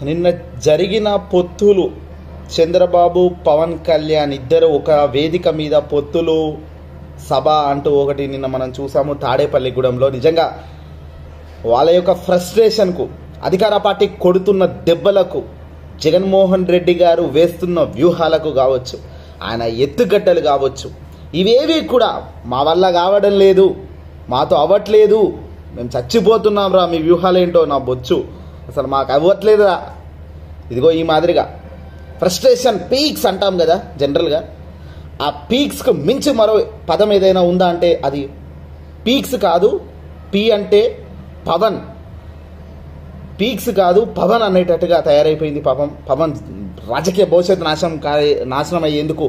నిన్న జరిగిన పొత్తులు చంద్రబాబు పవన్ కళ్యాణ్ ఇద్దరు ఒక వేదిక మీద పొత్తులు సభ అంటూ ఒకటి నిన్న మనం చూసాము తాడేపల్లిగూడెంలో. నిజంగా వాళ్ళ యొక్క ఫ్రస్ట్రేషన్కు, అధికార పార్టీ కొడుతున్న దెబ్బలకు, జగన్మోహన్ రెడ్డి గారు వేస్తున్న వ్యూహాలకు కావచ్చు, ఆయన ఎత్తుగడ్డలు కావచ్చు, ఇవేవి కూడా మా వల్ల కావడం లేదు, మాతో అవ్వట్లేదు, మేము చచ్చిపోతున్నాం రా, మీ వ్యూహాలేంటో నా బొచ్చు, అసలు మాకు అవ్వట్లేదురా, ఇదిగో ఈ మాదిరిగా ఫ్రస్ట్రేషన్ పీక్స్ అంటాం కదా జనరల్గా. ఆ పీక్స్కు మించి మరో పదం ఏదైనా ఉందా అంటే అది పీక్స్ కాదు, పీ అంటే పవన్, పీక్స్ కాదు పవన్ అనేటట్టుగా తయారైపోయింది. పవన్ రాజకీయ భవిష్యత్తు నాశనం అయ్యేందుకు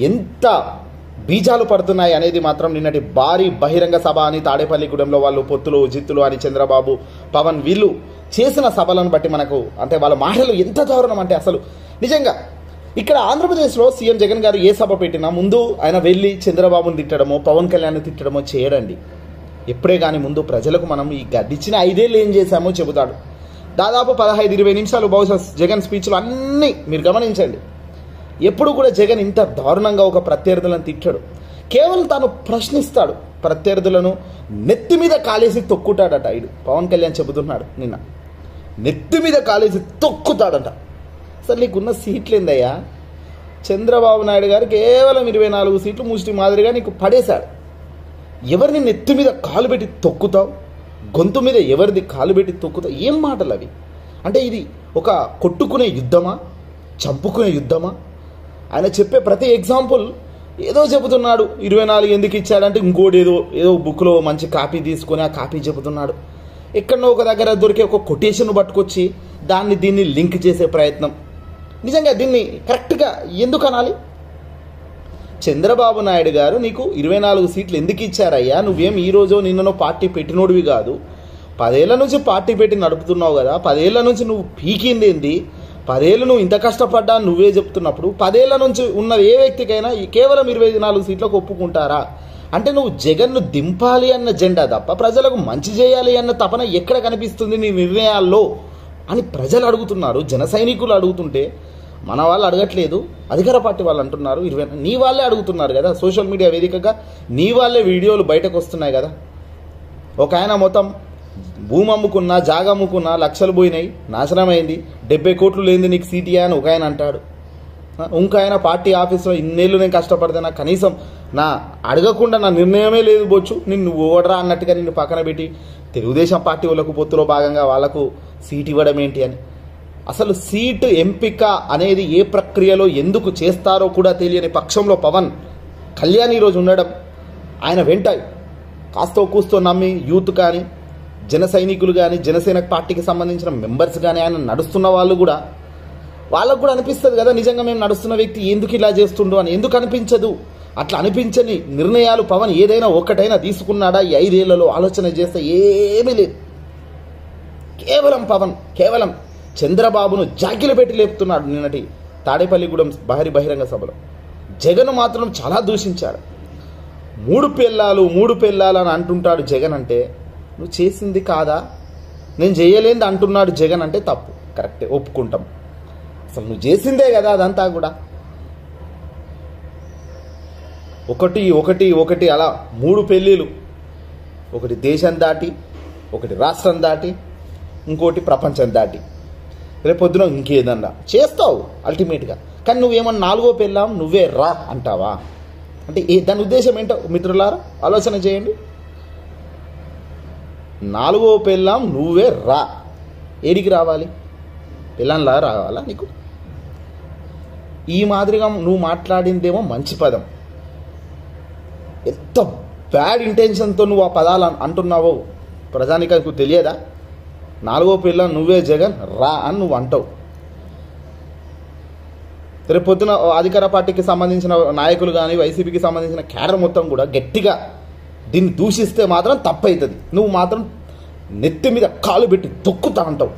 ఎంత బీజాలు పడుతున్నాయి అనేది మాత్రం నిన్నటి భారీ బహిరంగ సభ అని తాడేపల్లిగూడెంలో వాళ్ళు పొత్తులు జిత్తులు అని చంద్రబాబు పవన్ వీళ్ళు చేసిన సభలను బట్టి మనకు అంటే వాళ్ళ మాటలు ఎంత దారుణం అంటే అసలు నిజంగా ఇక్కడ ఆంధ్రప్రదేశ్లో సీఎం జగన్ గారు ఏ సభ పెట్టినా ముందు ఆయన వెళ్ళి చంద్రబాబుని తిట్టడమో పవన్ కళ్యాణ్ని తిట్టడమో చేయడండి. ఎప్పుడే కానీ ముందు ప్రజలకు మనం ఈ గడిచిన 5 ఏళ్ళు ఏం చేశామో చెబుతాడు. దాదాపు 15-20 నిమిషాలు బహుశా జగన్ స్పీచ్లు అన్నీ మీరు గమనించండి. ఎప్పుడు కూడా జగన్ ఇంత దారుణంగా ఒక ప్రత్యర్థులను తిట్టాడు. కేవలం తాను ప్రశ్నిస్తాడు, ప్రత్యర్థులను నెత్తి మీద కాలేసి తొక్కుతాడట. ఇడు పవన్ కళ్యాణ్ చెబుతున్నాడు నిన్న, నెత్తి మీద కాలేసి తొక్కుతాడట. అసలు నీకున్న సీట్లు ఏందయ్యా? చంద్రబాబు నాయుడు గారు కేవలం 24 సీట్లు ముష్టి మాదిరిగా నీకు పడేశాడు. ఎవరిని నెత్తి మీద కాలు పెట్టి తొక్కుతావు? గొంతు మీద ఎవరిది కాలు పెట్టి తొక్కుతావు? ఏం మాటలు అవి? అంటే ఇది ఒక కొట్టుకునే యుద్ధమా, చంపుకునే యుద్ధమా? ఆయన చెప్పే ప్రతి ఎగ్జాంపుల్ ఏదో చెబుతున్నాడు. 24 ఎందుకు ఇచ్చాడంటే ఇంకోటి ఏదో బుక్లో మంచి కాపీ తీసుకొని ఆ కాపీ చెబుతున్నాడు. ఎక్కడో ఒక దగ్గర దొరికే ఒక కొటేషన్ పట్టుకొచ్చి దీన్ని లింక్ చేసే ప్రయత్నం. నిజంగా దీన్ని కరెక్ట్గా ఎందుకు అనాలి? చంద్రబాబు నాయుడు గారు నీకు 24 సీట్లు ఎందుకు ఇచ్చారయ్యా? నువ్వేం ఈరోజు నిన్ననో పార్టీ పెట్టినోడివి కాదు. 10 ఏళ్ల నుంచి పార్టీ పెట్టి నడుపుతున్నావు కదా. 10 ఏళ్ల నుంచి నువ్వు పీకింది ఏంది? 10 ఏళ్ళు నువ్వు ఇంత కష్టపడ్డా నువ్వే చెప్తున్నప్పుడు 10 ఏళ్ల నుంచి ఉన్న ఏ వ్యక్తికైనా కేవలం 24 సీట్లకు ఒప్పుకుంటారా? అంటే నువ్వు జగన్ను దింపాలి అన్న జెండా తప్ప ప్రజలకు మంచి చేయాలి అన్న తపన ఎక్కడ కనిపిస్తుంది నీ నిర్ణయాల్లో అని ప్రజలు అడుగుతున్నారు. జన సైనికులు అడుగుతుంటే మన వాళ్ళు అడగట్లేదు, అధికార పార్టీ వాళ్ళు అంటున్నారు. నీ వాళ్ళే అడుగుతున్నారు కదా, సోషల్ మీడియా వేదికగా నీ వాళ్ళే వీడియోలు బయటకు వస్తున్నాయి కదా. ఒక ఆయన మొత్తం భూమి అమ్ముకున్నా జాగా అమ్ముకున్నా లక్షలు పోయినాయి, నాశనమైంది, 70 కోట్లు లేనిది నీకు సీటీయా అని ఒక ఆయన అంటాడు. ఇంకో ఆయన పార్టీ ఆఫీస్లో ఇన్నేళ్ళు నేను కష్టపడితే నాకు కనీసం నా అడగకుండా నా నిర్ణయమే లేదు బొచ్చు, నిన్ను ఓడరా అన్నట్టుగా నిన్ను పక్కన పెట్టి తెలుగుదేశం పార్టీ వాళ్ళకు పొత్తులో భాగంగా వాళ్లకు సీట్ ఇవ్వడం ఏంటి అని. అసలు సీటు ఎంపిక అనేది ఏ ప్రక్రియలో ఎందుకు చేస్తారో కూడా తెలియని పక్షంలో పవన్ కళ్యాణ్ ఈరోజు ఉండడం, ఆయన వెంట కాస్తో కూస్తో నమ్మి యూత్ కానీ జన సైనికులు కానీ జనసేన పార్టీకి సంబంధించిన మెంబర్స్ కానీ ఆయన నడుస్తున్న వాళ్ళు కూడా వాళ్ళకు కూడా అనిపిస్తుంది కదా, నిజంగా మేము నడుస్తున్న వ్యక్తి ఎందుకు ఇలా చేస్తుండో అని. ఎందుకు అనిపించదు? అట్లా అనిపించని నిర్ణయాలు పవన్ ఏదైనా ఒక్కటైనా తీసుకున్నాడా ఈ 5 ఏళ్లలో? ఆలోచన చేస్తే ఏమీ లేదు. కేవలం కేవలం చంద్రబాబును జాకిలు పెట్టి లేపుతున్నాడు. నిన్నటి తాడేపల్లిగూడెం బహిరంగ సభలో జగన్ మాత్రం చాలా దూషించాడు. 3 పెళ్ళాలు అని అంటుంటాడు జగన్. అంటే నువ్వు చేసింది కాదా? నేను చేయలేంది అంటున్నాడు జగన్ అంటే తప్పు, కరెక్టే, ఒప్పుకుంటాం. అసలు నువ్వు చేసిందే కదా అదంతా కూడా. ఒకటి అలా 3 పెళ్ళిళ్ళు, ఒకటి దేశం దాటి, ఒకటి రాష్ట్రం దాటి, ఇంకోటి ప్రపంచం దాటి. రేపొద్దున ఇంకేదన్నా చేస్తావు అల్టిమేట్గా. కానీ నువ్వేమన్నా 4వ పెళ్ళాం నువ్వే రా అంటావా? అంటే దాని ఉద్దేశం ఏంటో మిత్రులారా ఆలోచన చేయండి. 4వ పెళ్ళాం నువ్వే రా, ఏడికి రావాలి? పెళ్ళంలా రావాలా నీకు? ఈ మాదిరిగా నువ్వు మాట్లాడిందేమో మంచి పదం, ఎంత బ్యాడ్ ఇంటెన్షన్తో నువ్వు ఆ పదాలు అంటున్నావో ప్రజానికి తెలియదా? 4వ పిల్ల నువ్వే జగన్ రా అని నువ్వు అంటావు. రేపు పొద్దున అధికార పార్టీకి సంబంధించిన నాయకులు కానీ వైసీపీకి సంబంధించిన క్యాడర్ మొత్తం కూడా గట్టిగా దీన్ని దూషిస్తే మాత్రం తప్పవుతుంది. నువ్వు మాత్రం నెత్తి మీద కాలు పెట్టి తొక్కుతా అంటావు.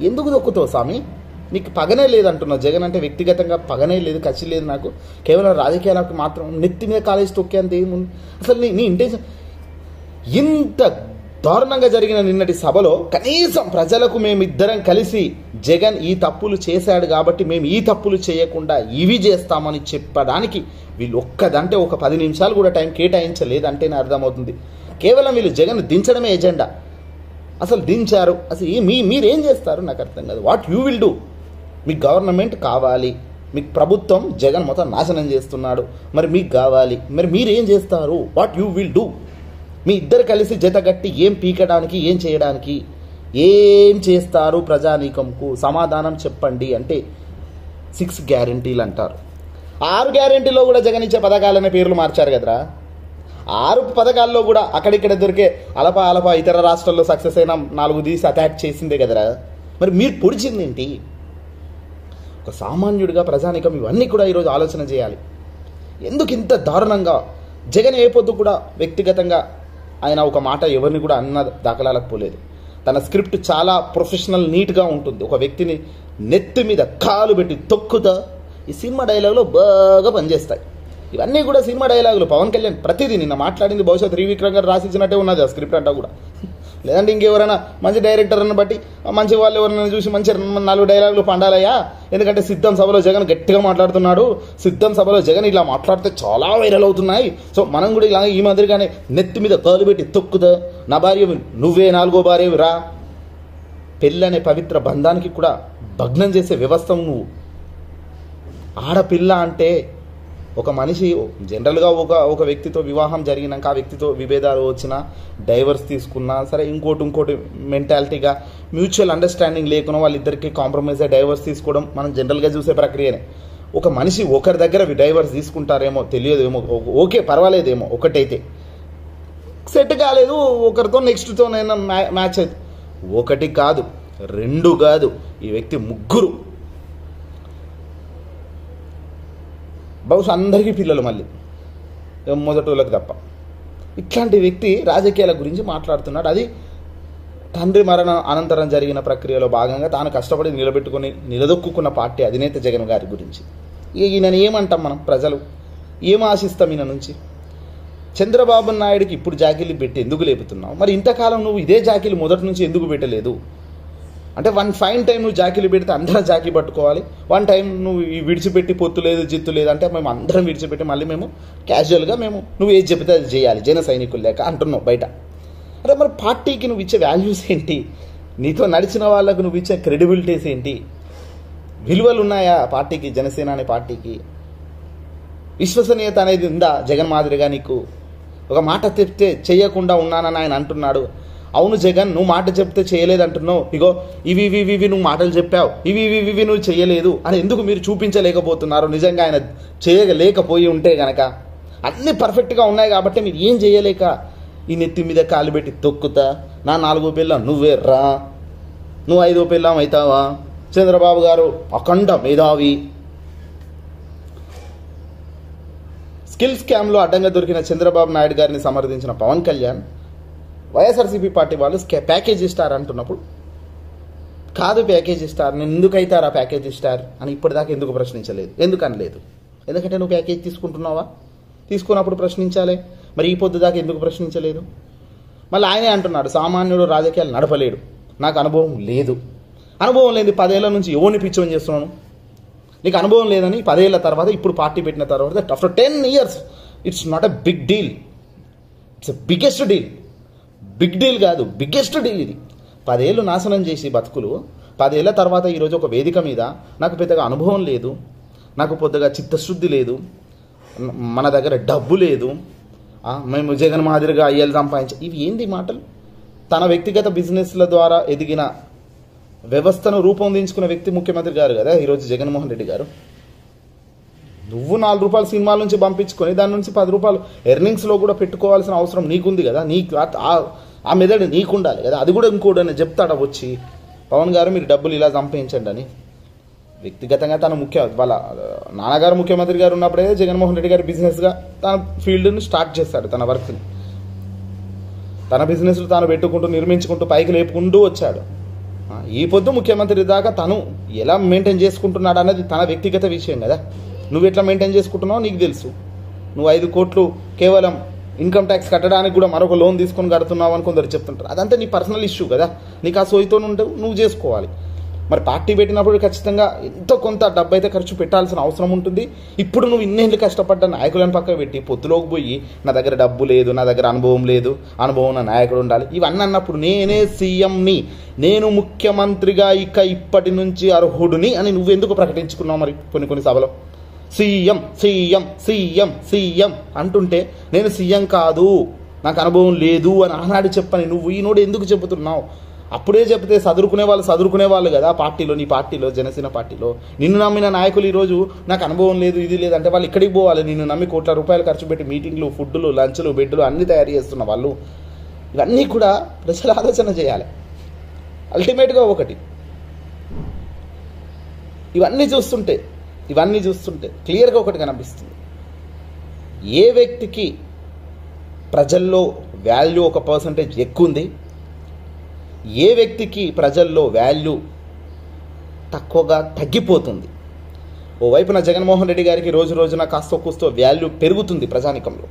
ఎందుకు తొక్కుతావు స్వామి? నీకు పగనే లేదంటున్నావు. జగన్ అంటే వ్యక్తిగతంగా పగనే లేదు, కచ్చి లేదు నాకు, కేవలం రాజకీయాలకు మాత్రం నెత్తి మీద కాలేసి తొక్కేంత ఏముంది? అసలు నీ ఇంటెన్షన్ ఇంత దారుణంగా జరిగిన నిన్నటి సభలో కనీసం ప్రజలకు మేమిద్దరం కలిసి జగన్ ఈ తప్పులు చేశాడు కాబట్టి మేము ఈ తప్పులు చేయకుండా ఇవి చేస్తామని చెప్పడానికి వీళ్ళు ఒక్కదంటే ఒక 10 నిమిషాలు కూడా టైం కేటాయించలేదంటేనే అర్థమవుతుంది. కేవలం వీళ్ళు జగన్ దించడమే ఎజెండా. అసలు దించారు, అసలు మీరేం చేస్తారు నాకు అర్థం కాదు. What you will do? మీకు గవర్నమెంట్ కావాలి, మీకు ప్రభుత్వం జగన్ మొత్తం నాశనం చేస్తున్నాడు, మరి మీకు కావాలి, మరి మీరేం చేస్తారు? What you will do? మీ ఇద్దరు కలిసి జతగట్టి ఏం పీకడానికి, ఏం చేయడానికి, ఏం చేస్తారు ప్రజానీకంకు సమాధానం చెప్పండి అంటే 6 గ్యారెంటీలు అంటారు. 6 గ్యారెంటీలో కూడా జగన్ ఇచ్చే పథకాలనే పేర్లు మార్చారు కదరా. 6 పథకాల్లో కూడా అక్కడిక్కడ దొరికే అలప ఇతర రాష్ట్రాల్లో సక్సెస్ అయిన 4 తీసి అటాక్ చేసిందే కదరా. మరి మీరు పొడిచిందేంటి? ఒక సామాన్యుడిగా ప్రజానీకం ఇవన్నీ కూడా ఈరోజు ఆలోచన చేయాలి. ఎందుకు ఇంత దారుణంగా జగన్ ఏ పొద్దు కూడా వ్యక్తిగతంగా ఆయన ఒక మాట ఎవరిని కూడా అన్న దాఖలాలకు పోలేదు. తన స్క్రిప్ట్ చాలా ప్రొఫెషనల్, నీట్గా ఉంటుంది. ఒక వ్యక్తిని నెత్తి మీద కాలు పెట్టి తొక్కుతా ఈ సినిమా డైలాగులో బాగా పనిచేస్తాయి. ఇవన్నీ కూడా సినిమా డైలాగులు. పవన్ కళ్యాణ్ ప్రతిదీ నిన్న మాట్లాడింది బహుశా త్రివిక్రమ్ గారు రాసిచ్చినట్టే ఉన్నది ఆ స్క్రిప్ట్ అంతా కూడా. లేదంటే ఇంకెవరైనా మంచి డైరెక్టర్ని బట్టి మంచి వాళ్ళు ఎవరైనా చూసి మంచి 4 డైలాగులు పండాలయ్యా. ఎందుకంటే సిద్ధం సభలో జగన్ గట్టిగా మాట్లాడుతున్నాడు, సిద్ధం సభలో జగన్ ఇలా మాట్లాడితే చాలా వైరల్ అవుతున్నాయి, సో మనం కూడా ఇలా ఈ మాదిరిగానే నెత్తి మీద కాలు పెట్టి తొక్కుదా, నా భార్య నువ్వే 4వ భార్యవి రా. పెళ్ళనే పవిత్ర బంధానికి కూడా భగ్నం చేసే వ్యవస్థ నువ్వు. ఆడపిల్ల అంటే ఒక మనిషి జనరల్గా ఒక వ్యక్తితో వివాహం జరిగినాక ఆ వ్యక్తితో విభేదాలు వచ్చినా, డైవర్స్ తీసుకున్నా సరే, ఇంకోటి మెంటాలిటీగా మ్యూచువల్ అండర్స్టాండింగ్ లేకుండా వాళ్ళిద్దరికి కాంప్రమైజ్ అయ్యి డైవర్స్ తీసుకోవడం మనం జనరల్గా చూసే ప్రక్రియనే. ఒక మనిషి ఒకరి దగ్గర డైవర్స్ తీసుకుంటారేమో తెలియదేమో, ఓకే పర్వాలేదేమో, ఒకటైతే సెట్ కాలేదు ఒకరితో నెక్స్ట్తోనైనా మ్యాచ్ అయితే. 1 కాదు 2 కాదు, ఈ వ్యక్తి 3. బహుశా అందరికీ పిల్లలు మళ్ళీ మొదటోళ్ళకి తప్ప. ఇట్లాంటి వ్యక్తి రాజకీయాల గురించి మాట్లాడుతున్నాడు. అది తండ్రి మరణ అనంతరం జరిగిన ప్రక్రియలో భాగంగా తాను కష్టపడి నిలదొక్కున్న పార్టీ అధినేత జగన్ గారి గురించి. ఈయనని ఏమంటాం మనం? ప్రజలు ఏం ఆశిస్తాం ఈయన నుంచి? చంద్రబాబు నాయుడికి ఇప్పుడు జాకీలు పెట్టి ఎందుకు లేపుతున్నావు? మరి ఇంతకాలం నువ్వు ఇదే జాకీలు మొదటి నుంచి ఎందుకు పెట్టలేదు? అంటే వన్ ఫైన్ టైం నువ్వు జాకీలు పెడితే అందరం జాకీ పట్టుకోవాలి, వన్ టైం నువ్వు విడిచిపెట్టి పొత్తు లేదు జిత్తు లేదు అంటే మేము అందరం విడిచిపెట్టి మళ్ళీ మేము క్యాజువల్గా నువ్వు ఏది చెబితే అది చేయాలి జన సైనికులు లేక అంటున్నావు బయట. అంటే మరి పార్టీకి నువ్వు ఇచ్చే వాల్యూస్ ఏంటి? నీతో నడిచిన వాళ్ళకు నువ్వు ఇచ్చే క్రెడిబిలిటీస్ ఏంటి? విలువలు ఉన్నాయా పార్టీకి, జనసేన అనే పార్టీకి? విశ్వసనీయత అనేది ఉందా జగన్ మాదిరిగా? నీకు ఒక మాట చెప్తే చేయకుండా ఉన్నానని ఆయన అంటున్నాడు. అవును జగన్, నువ్వు మాట చెప్తే చేయలేదంటున్నావు, ఇగో ఇవి నువ్వు మాటలు చెప్పావు, ఇవి నువ్వు చేయలేదు అని ఎందుకు మీరు చూపించలేకపోతున్నారు? నిజంగా ఆయన చేయలేకపోయి ఉంటే గనక అన్నీ పర్ఫెక్ట్గా ఉన్నాయి కాబట్టి మీరు ఏం చేయలేక ఈ నెత్తి మీద కాలు పెట్టి తొక్కుతా, నా 4వ పిల్లం నువ్వే రా, నువ్వు 5వ పిల్లం అవుతావా? చంద్రబాబు గారు అఖండ మేధావి. స్కిల్ స్కామ్లో అడ్డంగా దొరికిన చంద్రబాబు నాయుడు గారిని సమర్థించిన పవన్ కళ్యాణ్ వైఎస్ఆర్సీపీ పార్టీ వాళ్ళు ప్యాకేజీ స్టార్ అంటున్నప్పుడు, కాదు ప్యాకేజీ స్టార్, నేను ఎందుకు అవుతారా ప్యాకేజీ స్టార్ అని ఇప్పటిదాకా ఎందుకు ప్రశ్నించలేదు? ఎందుకు అనలేదు? ఎందుకంటే నువ్వు ప్యాకేజ్ తీసుకుంటున్నావా? తీసుకున్నప్పుడు ప్రశ్నించాలి. మరి ఈ పొద్దు దాకా ఎందుకు ప్రశ్నించలేదు? మళ్ళీ ఆయనే అంటున్నాడు సామాన్యుడు రాజకీయాలు నడపలేడు, నాకు అనుభవం లేదు. అనుభవం లేని 10 ఏళ్ల నుంచి ఎవరిని పిచ్చోని చేస్తున్నాను? నీకు అనుభవం లేదని 10 ఏళ్ల తర్వాత ఇప్పుడు పార్టీ పెట్టిన తర్వాత after 10 years it's not a big deal, it's biggest deal. Big deal కాదు, బిగ్గెస్ట్ డీల్ ఇది. 10 ఏళ్ళు నాశనం చేసి బతుకులు 10 ఏళ్ల తర్వాత ఈరోజు ఒక వేదిక మీద నాకు పెద్దగా అనుభవం లేదు, నాకు పెద్దగా చిత్తశుద్ధి లేదు, మన దగ్గర డబ్బు లేదు, మేము జగన్ మాదిరిగా అయ్యేలు సంపాదించ, ఇవి ఏంది మాటలు? తన వ్యక్తిగత బిజినెస్ల ద్వారా ఎదిగిన వ్యవస్థను రూపొందించుకున్న వ్యక్తి ముఖ్యమంత్రి గారు కదా ఈరోజు జగన్మోహన్ రెడ్డి గారు. నువ్వు 4 రూపాయలు సినిమాల నుంచి పంపించుకొని దాని నుంచి 10 రూపాయలు ఎర్నింగ్స్లో కూడా పెట్టుకోవాల్సిన అవసరం నీకుంది కదా. నీకు ఆ మెదడు నీకుండాలి కదా. అది కూడా ఇంకోటి చెప్తాడా వచ్చి, పవన్ గారు మీరు డబ్బులు ఇలా సంపాదించండి అని. వ్యక్తిగతంగా తన వాళ్ళ నాన్నగారు ముఖ్యమంత్రి గారు ఉన్నప్పుడే జగన్మోహన్ రెడ్డి గారు బిజినెస్గా తన ఫీల్డ్ని స్టార్ట్ చేస్తాడు. తన వర్క్ని, తన బిజినెస్లు తాను పెట్టుకుంటూ నిర్మించుకుంటూ పైకి లేపుకుంటూ వచ్చాడు. ఈ పొద్దు ముఖ్యమంత్రి దాకా తను ఎలా మెయింటైన్ చేసుకుంటున్నాడు అన్నది తన వ్యక్తిగత విషయం కదా. నువ్వు ఎట్లా మెయింటైన్ చేసుకుంటున్నావు నీకు తెలుసు. నువ్వు 5 కోట్లు కేవలం ఇన్కమ్ ట్యాక్స్ కట్టడానికి కూడా మరొక లోన్ తీసుకొని కడుతున్నావు అని కొందరు చెప్తుంటారు. అదంతా నీ పర్సనల్ ఇష్యూ కదా, నీకు ఆ సోయితో నువ్వు చేసుకోవాలి. మరి పార్టీ పెట్టినప్పుడు ఖచ్చితంగా ఎంతో కొంత డబ్బు అయితే ఖర్చు పెట్టాల్సిన అవసరం ఉంటుంది. ఇప్పుడు నువ్వు ఇన్నేళ్ళు కష్టపడ్డ నాయకులను పక్కన పెట్టి పొత్తులోకి పోయి నా దగ్గర డబ్బు లేదు, నా దగ్గర అనుభవం లేదు, అనుభవం నా నాయకుడు ఉండాలి ఇవన్నీ అన్నప్పుడు నేనే సీఎంని, నేను ముఖ్యమంత్రిగా ఇప్పటి నుంచి అర్హుడిని అని నువ్వెందుకు ప్రకటించుకున్నావు? మరి కొన్ని సభలో సీఎం సీఎం సీఎం సీఎం అంటుంటే నేను సీఎం కాదు, నాకు అనుభవం లేదు అని ఆనాడు చెప్పని నువ్వు ఈనోడు ఎందుకు చెబుతున్నావు? అప్పుడే చెప్తే చదువుకునే వాళ్ళు కదా పార్టీలో, నీ పార్టీలో, జనసేన పార్టీలో నిన్ను నమ్మిన నాయకులు ఈరోజు నాకు అనుభవం లేదు, ఇది లేదు అంటే వాళ్ళు ఇక్కడికి పోవాలి. నిన్ను నమ్మి కోట్ల రూపాయలు ఖర్చు పెట్టి మీటింగ్లు, ఫుడ్లు, లంచ్లు, బెడ్లు అన్నీ తయారు చేస్తున్న వాళ్ళు. ఇవన్నీ కూడా ప్రజలు ఆలోచన చేయాలి. అల్టిమేట్గా ఒకటి, ఇవన్నీ చూస్తుంటే క్లియర్గా ఒకటి కనిపిస్తుంది. ఏ వ్యక్తికి ప్రజల్లో వాల్యూ ఒక పర్సంటేజ్ ఎక్కువ ఉంది, ఏ వ్యక్తికి ప్రజల్లో వాల్యూ తక్కువగా తగ్గిపోతుంది. ఓవైపున జగన్మోహన్ రెడ్డి గారికి రోజు రోజున కాస్త కూస్తో వాల్యూ పెరుగుతుంది ప్రజానికంలో.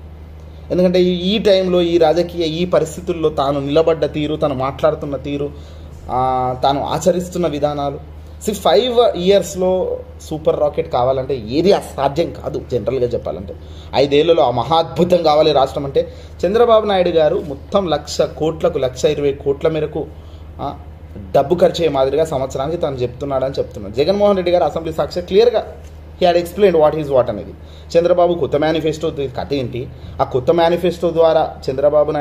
ఎందుకంటే ఈ టైంలో ఈ రాజకీయ ఈ పరిస్థితుల్లో తాను నిలబడ్డ తీరు, తాను మాట్లాడుతున్న తీరు, తాను ఆచరిస్తున్న విధానాలు 5 yearsలో సూపర్ రాకెట్ కావాలంటే ఏది అసాధ్యం కాదు. జనరల్గా చెప్పాలంటే 5 ఏళ్లలో ఆ మహాద్భుతం కావాలి రాష్ట్రం అంటే చంద్రబాబు నాయుడు గారు మొత్తం 1,00,000 కోట్లకు 1,20 కోట్ల మేరకు డబ్బు ఖర్చు అయ్యే మాదిరిగా సంవత్సరానికి తను చెప్తున్నాడు. జగన్మోహన్ రెడ్డి గారు అసెంబ్లీ సాక్షి క్లియర్గా he had explained what is what అనేది. చంద్రబాబు కొత్త మేనిఫెస్టో కథ ఏంటి, ఆ కొత్త మేనిఫెస్టో ద్వారా చంద్రబాబు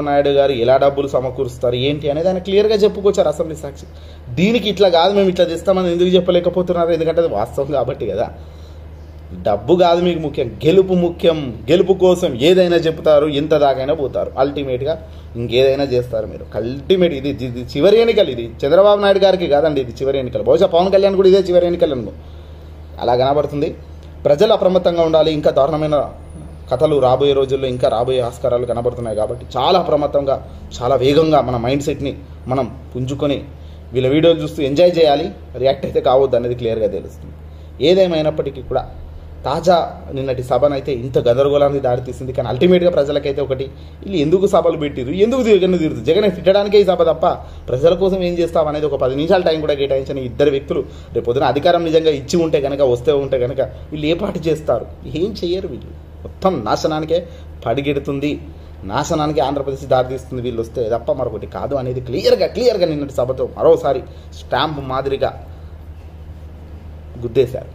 నాయుడు గారు ఎలా డబ్బులు సమకూరుస్తారు ఏంటి అనేది ఆయన క్లియర్గా చెప్పుకొచ్చారు అసెంబ్లీ సాక్షి. దీనికి ఇట్లా కాదు, మేము ఇట్లా చేస్తామని ఎందుకు చెప్పలేకపోతున్నారు? ఎందుకంటే అది వాస్తవం కాబట్టి కదా. డబ్బు కాదు మీకు ముఖ్యం, గెలుపు ముఖ్యం. గెలుపు కోసం ఏదైనా చెప్తారు, ఎంత దాకైనా పోతారు, అల్టిమేట్గా ఇంకేదైనా చేస్తారు మీరు. అల్టిమేట్ ఇది చివరి ఎన్నికలు. ఇది చంద్రబాబు నాయుడు గారికి కాదండి, ఇది చివరి ఎన్నికలు. బహుశా పవన్ కళ్యాణ్ కూడా ఇదే చివరి ఎన్నికలు అనుకో, అలా కనబడుతుంది. ప్రజలు అప్రమత్తంగా ఉండాలి. ఇంకా దారుణమైన కథలు రాబోయే రోజుల్లో, ఇంకా రాబోయే ఆస్కారాలు కనబడుతున్నాయి కాబట్టి చాలా అప్రమత్తంగా, చాలా వేగంగా మన మైండ్ సెట్ని మనం పుంజుకొని వీళ్ళ వీడియోలు చూస్తూ ఎంజాయ్ చేయాలి. రియాక్ట్ అయితే కావద్దు అనేది క్లియర్గా తెలుస్తుంది. ఏదేమైనప్పటికీ కూడా తాజా నిన్నటి సభనైతే ఇంత గందరగోళానికి దారితీసింది. కానీ అల్టిమేట్గా ప్రజలకైతే ఒకటి, వీళ్ళు ఎందుకు సభలు పెట్టిరు, ఎందుకు తిరుగుతుంది, జగన్ తిట్టడానికే ఈ సభ తప్ప ప్రజల కోసం ఏం చేస్తాం అనేది ఒక 10 నిమిషాల టైం కూడా కేటాయించని ఇద్దరు వ్యక్తులు రేపు పొద్దున అధికారం నిజంగా ఇచ్చి ఉంటే కనుక, వస్తే ఉంటే కనుక వీళ్ళు ఏ పాటు చేస్తారు? ఏం చెయ్యరు. వీళ్ళు మొత్తం నాశనానికే పడిగెడుతుంది, నాశనానికి ఆంధ్రప్రదేశ్ దారితీస్తుంది వీళ్ళు వస్తే తప్ప మరొకటి కాదు అనేది క్లియర్గా నిన్నటి సభతో మరోసారి స్టాంప్ మాదిరిగా గుద్దేశారు.